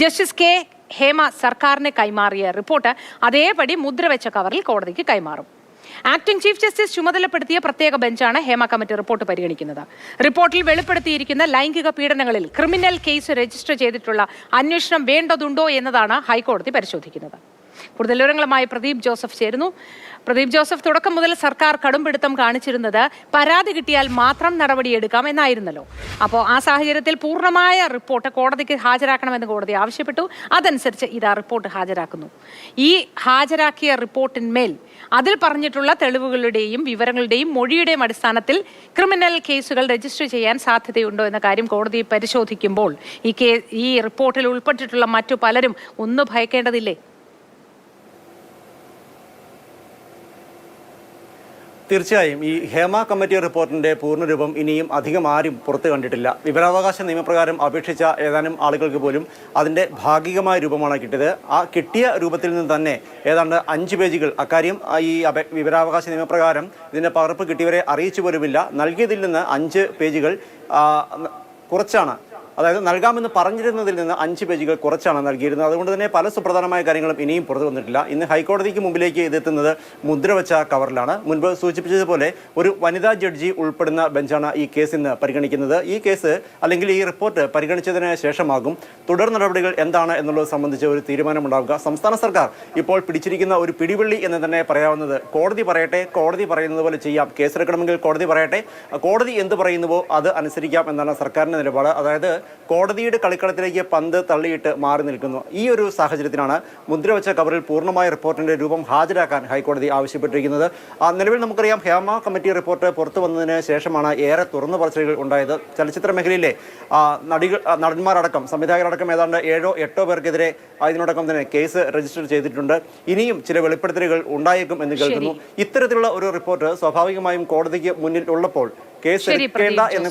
Justice K Hema സർക്കാരിന് കൈമാറിയ report അതേപടി മുദ്രവെച്ച കവറിൽ കോടതിക്ക് കൈമാറും. ആക്ടിംഗ് ചീഫ് ജസ്റ്റിസ് ചുമതലപ്പെടുത്തിയ പ്രത്യേക ബെഞ്ചാണ് ഹേമ കമ്മിറ്റി റിപ്പോർട്ട് പരിഗണിക്കുന്നത്. റിപ്പോർട്ടിൽ വെളിപ്പെടുത്തിയിരിക്കുന്ന ലൈംഗിക പീഡനങ്ങളിൽ ക്രിമിനൽ കേസ് രജിസ്റ്റർ ചെയ്തിട്ടുള്ള അന്വേഷണം വേണ്ടതുണ്ടോ എന്നതാണ് ഹൈക്കോടതി പരിശോധിക്കുന്നത്. കൂടുതൽ വിവരങ്ങളുമായി പ്രദീപ് ജോസഫ് ചേരുന്നു. പ്രദീപ് ജോസഫ്, തുടക്കം മുതൽ സർക്കാർ കടുംപിടുത്തം കാണിച്ചിരുന്നത് പരാതി കിട്ടിയാൽ മാത്രം നടപടിയെടുക്കാം എന്നായിരുന്നല്ലോ. അപ്പോൾ ആ സാഹചര്യത്തിൽ പൂർണ്ണമായ റിപ്പോർട്ട് കോടതിക്ക് ഹാജരാക്കണമെന്ന് കോടതി ആവശ്യപ്പെട്ടു. അതനുസരിച്ച് ഇതാ റിപ്പോർട്ട് ഹാജരാക്കുന്നു. ഈ ഹാജരാക്കിയ റിപ്പോർട്ടിന്മേൽ അതിൽ പറഞ്ഞിട്ടുള്ള തെളിവുകളുടെയും വിവരങ്ങളുടെയും മൊഴിയുടെയും അടിസ്ഥാനത്തിൽ ക്രിമിനൽ കേസുകൾ രജിസ്റ്റർ ചെയ്യാൻ സാധ്യതയുണ്ടോ എന്ന കാര്യം കോടതി പരിശോധിക്കുമ്പോൾ ഈ റിപ്പോർട്ടിൽ ഉൾപ്പെട്ടിട്ടുള്ള മറ്റു പലരും ഒന്ന് ഭയക്കേണ്ടതില്ലേ? തീർച്ചയായും ഈ ഹേമ കമ്മിറ്റി റിപ്പോർട്ടിന്റെ പൂർണ്ണരൂപം ഇനിയും അധികം ആരും പുറത്തു കണ്ടിട്ടില്ല. വിവരാവകാശ നിയമപ്രകാരം അപേക്ഷിച്ച ഏതാനും ആളുകൾക്ക് പോലും അതിന്റെ ഭാഗികമായ രൂപമാണ് കിട്ടിയത്. ആ കിട്ടിയ രൂപത്തിൽ നിന്ന് തന്നെ ഏതാണ്ട് 5 പേജുകൾ അക്കാര്യം ഈ വിവരാവകാശ നിയമപ്രകാരം ഇതിന്റെ പകർപ്പ് കിട്ടിയവരെ അറിയിച്ചു പോലുമില്ല. നൽകിയതിൽ നിന്ന് 5 പേജുകൾ കുറച്ചാണ്, അതായത് നൽകാമെന്ന് പറഞ്ഞിരുന്നതിൽ നിന്ന് 5 പേജുകൾ കുറച്ചാണ് നൽകിയിരുന്നത്. അതുകൊണ്ട് തന്നെ പല സുപ്രധാനമായ കാര്യങ്ങളും ഇനിയും പുറത്തു വന്നിട്ടില്ല. ഇന്ന് ഹൈക്കോടതിക്ക് മുമ്പിലേക്ക് ഇതെത്തുന്നത് മുദ്രവെച്ച കവറിലാണ്. മുൻപ് സൂചിപ്പിച്ചതുപോലെ ഒരു വനിതാ ജഡ്ജി ഉൾപ്പെടുന്ന ബെഞ്ചാണ് ഈ കേസ് ഇന്ന് പരിഗണിക്കുന്നത്. ഈ കേസ് അല്ലെങ്കിൽ ഈ റിപ്പോർട്ട് പരിഗണിച്ചതിന് ശേഷമാകും തുടർ നടപടികൾ എന്താണ് എന്നുള്ളത് സംബന്ധിച്ച് ഒരു തീരുമാനമുണ്ടാവുക. സംസ്ഥാന സർക്കാർ ഇപ്പോൾ പിടിച്ചിരിക്കുന്ന ഒരു പിടിവള്ളി എന്ന് തന്നെ പറയാവുന്നത് കോടതി പറയട്ടെ, കോടതി പറയുന്നത് പോലെ ചെയ്യാം, കേസെടുക്കണമെങ്കിൽ കോടതി പറയട്ടെ, കോടതി എന്ത് പറയുന്നുവോ അത് അനുസരിക്കാം എന്നാണ് സർക്കാരിൻ്റെ നിലപാട്. അതായത് കോടതിയുടെ കളിക്കളത്തിലേക്ക് പന്ത് തള്ളിയിട്ട് മാറി നിൽക്കുന്നു. ഈ ഒരു സാഹചര്യത്തിലാണ് മുദ്രവെച്ച കവറിൽ പൂർണ്ണമായ റിപ്പോർട്ടിന്റെ രൂപം ഹാജരാക്കാൻ ഹൈക്കോടതി ആവശ്യപ്പെട്ടിരിക്കുന്നത്. നിലവിൽ നമുക്കറിയാം, ഹേമ കമ്മിറ്റി റിപ്പോർട്ട് പുറത്തു വന്നതിന് ശേഷമാണ് ഏറെ തുറന്നു പറച്ചിലുകൾ ഉണ്ടായത്. ചലച്ചിത്ര മേഖലയിലെ നടന്മാരടക്കം സംവിധായകരടക്കം ഏതാണ്ട് 7-8 പേർക്കെതിരെ ഇതിനോടകം തന്നെ കേസ് രജിസ്റ്റർ ചെയ്തിട്ടുണ്ട്. ഇനിയും ചില വെളിപ്പെടുത്തലുകൾ ഉണ്ടായേക്കും എന്ന് കേൾക്കുന്നു. ഇത്തരത്തിലുള്ള ഒരു റിപ്പോർട്ട് സ്വാഭാവികമായും കോടതിക്ക് മുന്നിൽ ഉള്ളപ്പോൾ കേസ് എടുക്കേണ്ട എന്ന്